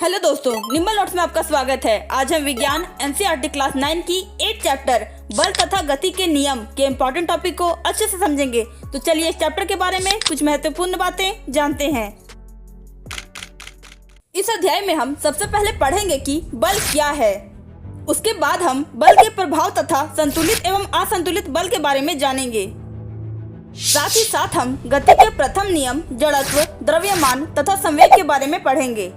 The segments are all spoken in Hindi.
हेलो दोस्तों, निम्बल नोट्स में आपका स्वागत है। आज हम विज्ञान एनसीईआरटी क्लास 9 की 8 चैप्टर बल तथा गति के नियम के इम्पोर्टेंट टॉपिक को अच्छे से समझेंगे। तो चलिए इस चैप्टर के बारे में कुछ महत्वपूर्ण बातें जानते हैं। इस अध्याय में हम सबसे पहले पढ़ेंगे कि बल क्या है। उसके बाद हम बल के प्रभाव तथा संतुलित एवं असंतुलित बल के बारे में जानेंगे। साथ ही साथ हम गति के प्रथम नियम, जड़त्व, द्रव्यमान तथा संवेग के बारे में पढ़ेंगे।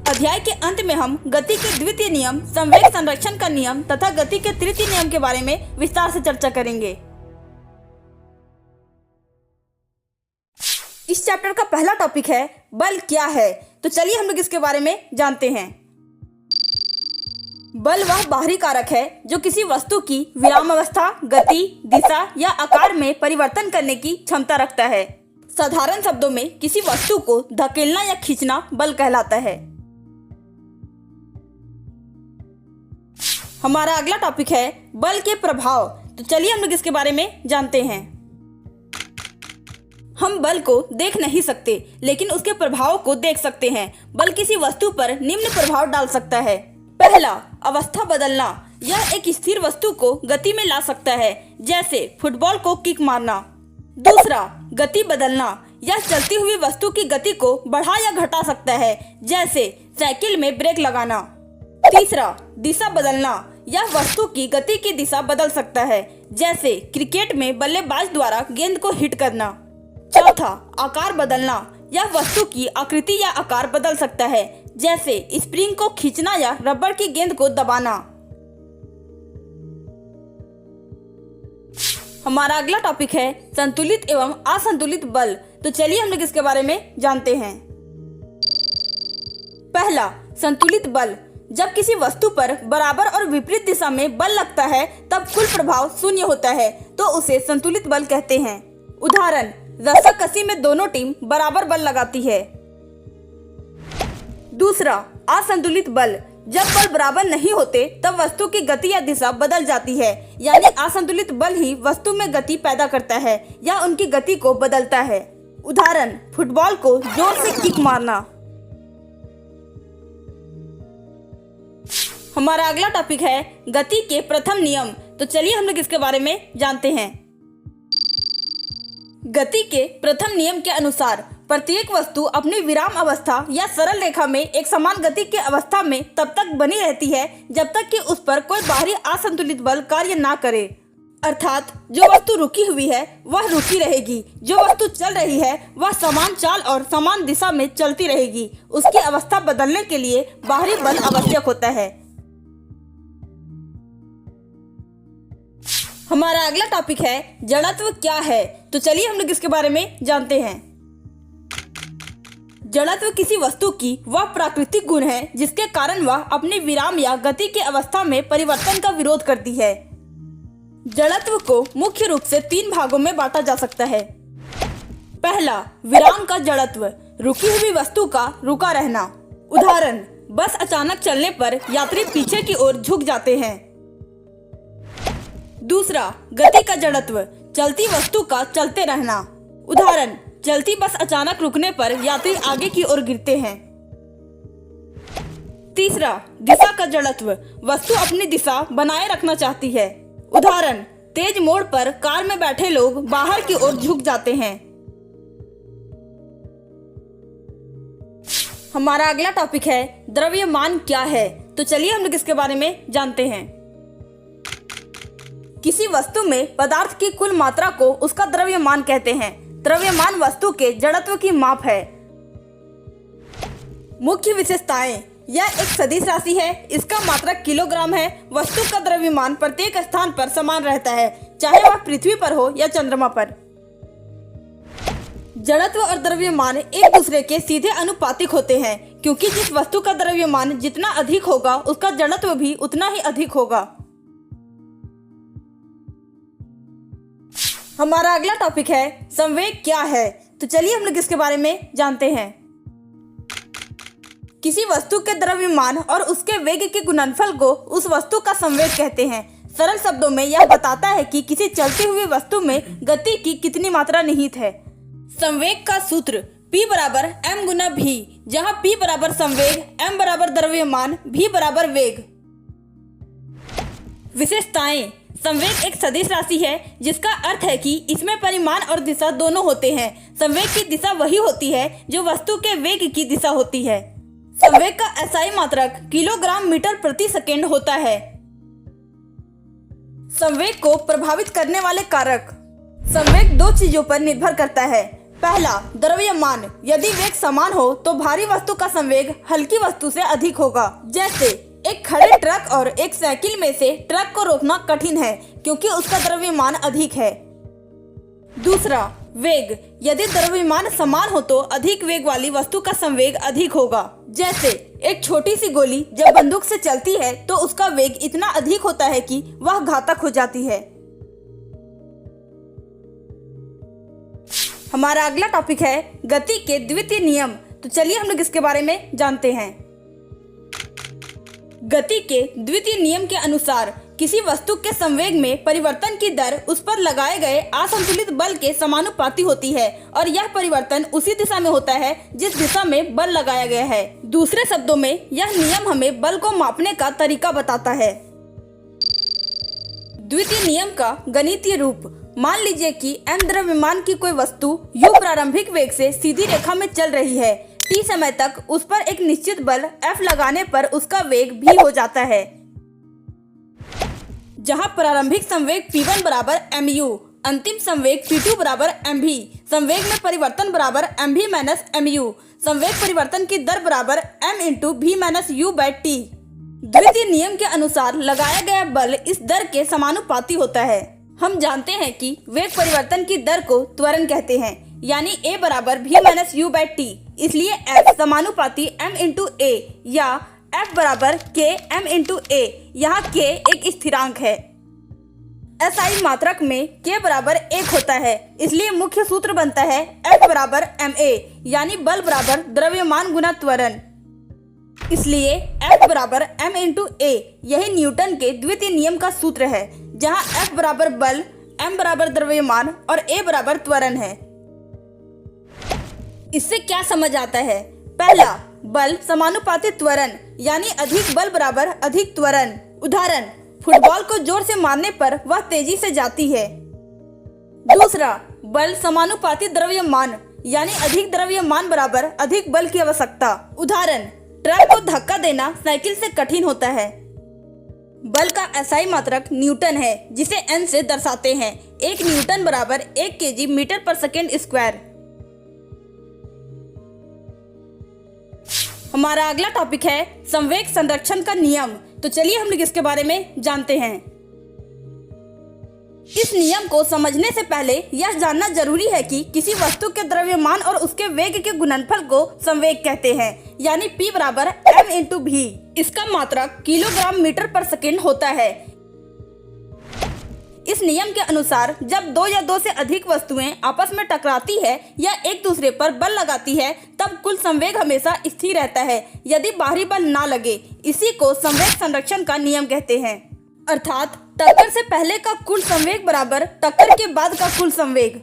अध्याय के अंत में हम गति के द्वितीय नियम, संवेग संरक्षण का नियम तथा गति के तृतीय नियम के बारे में विस्तार से चर्चा करेंगे। इस चैप्टर का पहला टॉपिक है बल क्या है। तो चलिए हम लोग इसके बारे में जानते हैं। बल वह बाहरी कारक है जो किसी वस्तु की विराम अवस्था, गति, दिशा या आकार में परिवर्तन करने की क्षमता रखता है। साधारण शब्दों में किसी वस्तु को धकेलना या खींचना बल कहलाता है। हमारा अगला टॉपिक है बल के प्रभाव। तो चलिए हम लोग इसके बारे में जानते हैं। हम बल को देख नहीं सकते, लेकिन उसके प्रभाव को देख सकते हैं। बल किसी वस्तु पर निम्न प्रभाव डाल सकता है। पहला, अवस्था बदलना। यह एक स्थिर वस्तु को गति में ला सकता है, जैसे फुटबॉल को किक मारना। दूसरा, गति बदलना। यह चलती हुई वस्तु की गति को बढ़ा या घटा सकता है, जैसे साइकिल में ब्रेक लगाना। तीसरा, दिशा बदलना। यह वस्तु की गति की दिशा बदल सकता है, जैसे क्रिकेट में बल्लेबाज द्वारा गेंद को हिट करना। चौथा, आकार बदलना। यह वस्तु की आकृति या आकार बदल सकता है, जैसे स्प्रिंग को खींचना या रबर की गेंद को दबाना। हमारा अगला टॉपिक है संतुलित एवं असंतुलित बल। तो चलिए हम लोग इसके बारे में जानते हैं। पहला, संतुलित बल। जब किसी वस्तु पर बराबर और विपरीत दिशा में बल लगता है तब कुल प्रभाव शून्य होता है, तो उसे संतुलित बल कहते हैं। उदाहरण, रस्साकसी में दोनों टीम बराबर बल लगाती है। दूसरा, असंतुलित बल। जब बल बराबर नहीं होते तब वस्तु की गति या दिशा बदल जाती है, यानी असंतुलित बल ही वस्तु में गति पैदा करता है या उनकी गति को बदलता है। उदाहरण, फुटबॉल को जोर से किक मारना। हमारा अगला टॉपिक है गति के प्रथम नियम। तो चलिए हम लोग इसके बारे में जानते हैं। गति के प्रथम नियम के अनुसार प्रत्येक वस्तु अपनी विराम अवस्था या सरल रेखा में एक समान गति की अवस्था में तब तक बनी रहती है जब तक कि उस पर कोई बाहरी असंतुलित बल कार्य ना करे। अर्थात जो वस्तु रुकी हुई है वह रुकी रहेगी, जो वस्तु चल रही है वह समान चाल और समान दिशा में चलती रहेगी। उसकी अवस्था बदलने के लिए बाहरी बल आवश्यक होता है। हमारा अगला टॉपिक है जड़त्व क्या है। तो चलिए हम लोग इसके बारे में जानते हैं। जड़त्व किसी वस्तु की वह प्राकृतिक गुण है जिसके कारण वह अपने विराम या गति की अवस्था में परिवर्तन का विरोध करती है। जड़त्व को मुख्य रूप से 3 भागों में बांटा जा सकता है। पहला, विराम का जड़त्व। रुकी हुई वस्तु का रुका रहना। उदाहरण, बस अचानक चलने पर यात्री पीछे की ओर झुक जाते हैं। दूसरा, गति का जड़त्व। चलती वस्तु का चलते रहना। उदाहरण, चलती बस अचानक रुकने पर यात्री आगे की ओर गिरते हैं। तीसरा, दिशा का जड़त्व। वस्तु अपनी दिशा बनाए रखना चाहती है। उदाहरण, तेज मोड़ पर कार में बैठे लोग बाहर की ओर झुक जाते हैं। हमारा अगला टॉपिक है द्रव्यमान क्या है। तो चलिए हम लोग इसके बारे में जानते हैं। किसी वस्तु में पदार्थ की कुल मात्रा को उसका द्रव्यमान कहते हैं। द्रव्यमान वस्तु के जड़त्व की माप है। मुख्य विशेषताएं, यह एक सदिश राशि है। इसका मात्रक किलोग्राम है। वस्तु का द्रव्यमान प्रत्येक स्थान पर समान रहता है, चाहे वह पृथ्वी पर हो या चंद्रमा पर। जड़त्व और द्रव्यमान एक दूसरे के सीधे अनुपातिक होते हैं, क्योंकि जिस वस्तु का द्रव्यमान जितना अधिक होगा उसका जड़त्व भी उतना ही अधिक होगा। हमारा अगला टॉपिक है संवेग क्या है। तो चलिए हम लोग इसके बारे में जानते हैं। किसी वस्तु के द्रव्यमान और उसके वेग के गुणनफल को उस वस्तु का संवेग कहते हैं। सरल शब्दों में यह बताता है कि किसी चलती हुई वस्तु में गति की कितनी मात्रा निहित है। संवेग का सूत्र P बराबर m गुना v, जहाँ P बराबर संवेग, m बराबर द्रव्यमान, v बराबर वेग। विशेषताएं। संवेग एक सदिश राशि है जिसका अर्थ है कि इसमें परिमाण और दिशा दोनों होते हैं। संवेग की दिशा वही होती है जो वस्तु के वेग की दिशा होती है। संवेग का SI मात्रक किलोग्राम मीटर प्रति सेकेंड होता है। संवेग को प्रभावित करने वाले कारक। संवेग दो चीजों पर निर्भर करता है। पहला, द्रव्यमान। यदि वेग समान हो तो भारी वस्तु का संवेग हल्की वस्तु से अधिक होगा। जैसे एक खड़े ट्रक और एक साइकिल में से ट्रक को रोकना कठिन है क्योंकि उसका द्रव्यमान अधिक है। दूसरा, वेग। यदि द्रव्यमान समान हो तो अधिक वेग वाली वस्तु का संवेग अधिक होगा। जैसे एक छोटी सी गोली जब बंदूक से चलती है तो उसका वेग इतना अधिक होता है कि वह घातक हो जाती है। हमारा अगला टॉपिक है गति के द्वितीय नियम। तो चलिए हम लोग इसके बारे में जानते हैं। गति के द्वितीय नियम के अनुसार किसी वस्तु के संवेग में परिवर्तन की दर उस पर लगाए गए असंतुलित बल के समानुपाती होती है और यह परिवर्तन उसी दिशा में होता है जिस दिशा में बल लगाया गया है। दूसरे शब्दों में यह नियम हमें बल को मापने का तरीका बताता है। द्वितीय नियम का गणितीय रूप। मान लीजिए कि m द्रव्यमान की कोई वस्तु u प्रारंभिक वेग से सीधी रेखा में चल रही है। t समय तक उस पर एक निश्चित बल F लगाने पर उसका वेग v हो जाता है। जहां प्रारंभिक संवेग P1 बराबर mu, अंतिम संवेग P2 बराबर mv, संवेग में परिवर्तन बराबर mv माइनस mu, संवेग परिवर्तन की दर बराबर m into v minus u by t। द्वितीय नियम के अनुसार लगाया गया बल इस दर के समानुपाती होता है। हम जानते हैं कि वेग परिवर्तन की दर को त्वरण कहते हैं, यानी a बराबर v minus u by t। इसलिए F समानुपाती m इंटू a या F बराबर k m इंटू a। यहाँ k एक स्थिरांक है। SI मात्रक में k बराबर 1 होता है, इसलिए मुख्य सूत्र बनता है F बराबर ma, यानी बल बराबर द्रव्यमान गुना त्वरण। इसलिए F बराबर m इंटू a यही न्यूटन के द्वितीय नियम का सूत्र है, जहाँ F बराबर बल, m बराबर द्रव्यमान और a बराबर त्वरण है। इससे क्या समझ आता है? पहला, बल समानुपाती त्वरण, यानी अधिक बल बराबर अधिक त्वरण। उदाहरण, फुटबॉल को जोर से मारने पर वह तेजी से जाती है। दूसरा, बल समानुपाती द्रव्यमान, यानी अधिक द्रव्यमान बराबर अधिक बल की आवश्यकता। उदाहरण, ट्रक को धक्का देना साइकिल से कठिन होता है। बल का SI मात्रक न्यूटन है, जिसे N से दर्शाते हैं। 1 न्यूटन बराबर 1 kg मीटर पर सेकेंड स्क्वायर। हमारा अगला टॉपिक है संवेग संरक्षण का नियम। तो चलिए हम लोग इसके बारे में जानते हैं। इस नियम को समझने से पहले यह जानना जरूरी है कि किसी वस्तु के द्रव्यमान और उसके वेग के गुणनफल को संवेग कहते हैं, यानी P बराबर m इंटू v। इसका मात्रक किलोग्राम मीटर पर सेकेंड होता है। इस नियम के अनुसार जब दो या दो से अधिक वस्तुएं आपस में टकराती है या एक दूसरे पर बल लगाती है, तब कुल संवेग हमेशा स्थिर रहता है यदि बाहरी बल ना लगे। इसी को संवेग संरक्षण का नियम कहते हैं। अर्थात टक्कर से पहले का कुल संवेग बराबर टक्कर के बाद का कुल संवेग।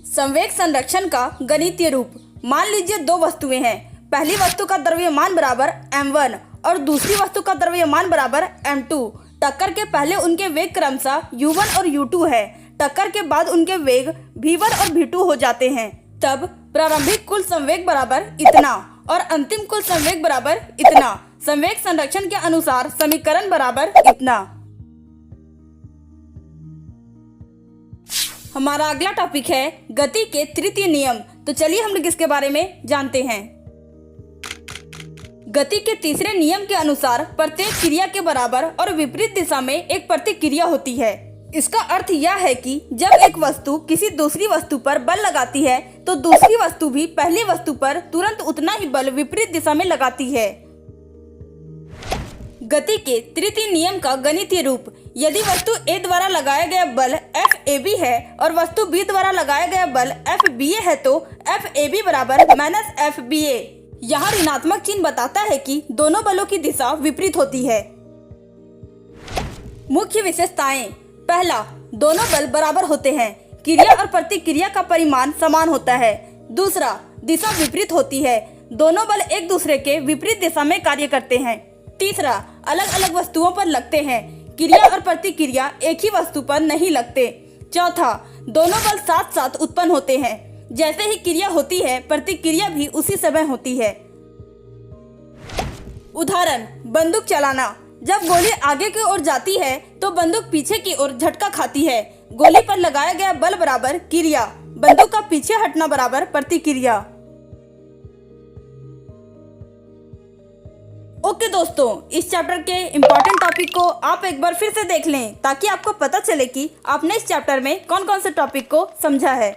संवेग संरक्षण का गणितीय रूप। मान लीजिए दो वस्तुएं हैं। पहली वस्तु का द्रव्यमान बराबर m1 और दूसरी वस्तु का द्रव्यमान बराबर m2। टक्कर के पहले उनके वेग क्रमशः u1 और u2 है। टक्कर के बाद उनके वेग v1 और v2 हो जाते हैं। तब प्रारंभिक कुल संवेग बराबर इतना और अंतिम कुल संवेग बराबर इतना। संवेग संरक्षण के अनुसार समीकरण बराबर इतना। हमारा अगला टॉपिक है गति के तृतीय नियम। तो चलिए हम लोग इसके बारे में जानते हैं। गति के तीसरे नियम के अनुसार प्रत्येक क्रिया के बराबर और विपरीत दिशा में एक प्रतिक्रिया होती है। इसका अर्थ यह है कि जब एक वस्तु किसी दूसरी वस्तु पर बल लगाती है तो दूसरी वस्तु भी पहली वस्तु पर तुरंत उतना ही बल विपरीत दिशा में लगाती है। गति के तृतीय नियम का गणितीय रूप। यदि वस्तु A द्वारा लगाया गया बल FAB है और वस्तु B द्वारा लगाया गया बल FBA है तो FAB बराबर माइनस FBA। यहाँ ऋणात्मक चिन्ह बताता है कि दोनों बलों की दिशा विपरीत होती है। मुख्य विशेषताएं। पहला, दोनों बल बराबर होते हैं। क्रिया और प्रतिक्रिया का परिमाण समान होता है। दूसरा, दिशा विपरीत होती है, दोनों बल एक दूसरे के विपरीत दिशा में कार्य करते हैं। तीसरा, अलग अलग वस्तुओं पर लगते हैं, क्रिया और प्रतिक्रिया एक ही वस्तु पर नहीं लगते। चौथा, दोनों बल साथ साथ उत्पन्न होते हैं, जैसे ही क्रिया होती है प्रतिक्रिया भी उसी समय होती है। उदाहरण, बंदूक चलाना। जब गोली आगे की ओर जाती है तो बंदूक पीछे की ओर झटका खाती है। गोली पर लगाया गया बल बराबर क्रिया, बंदूक का पीछे हटना बराबर प्रतिक्रिया। ओके दोस्तों, इस चैप्टर के इम्पोर्टेंट टॉपिक को आप एक बार फिर से देख लें ताकि आपको पता चले कि आपने इस चैप्टर में कौन कौन से टॉपिक को समझा है।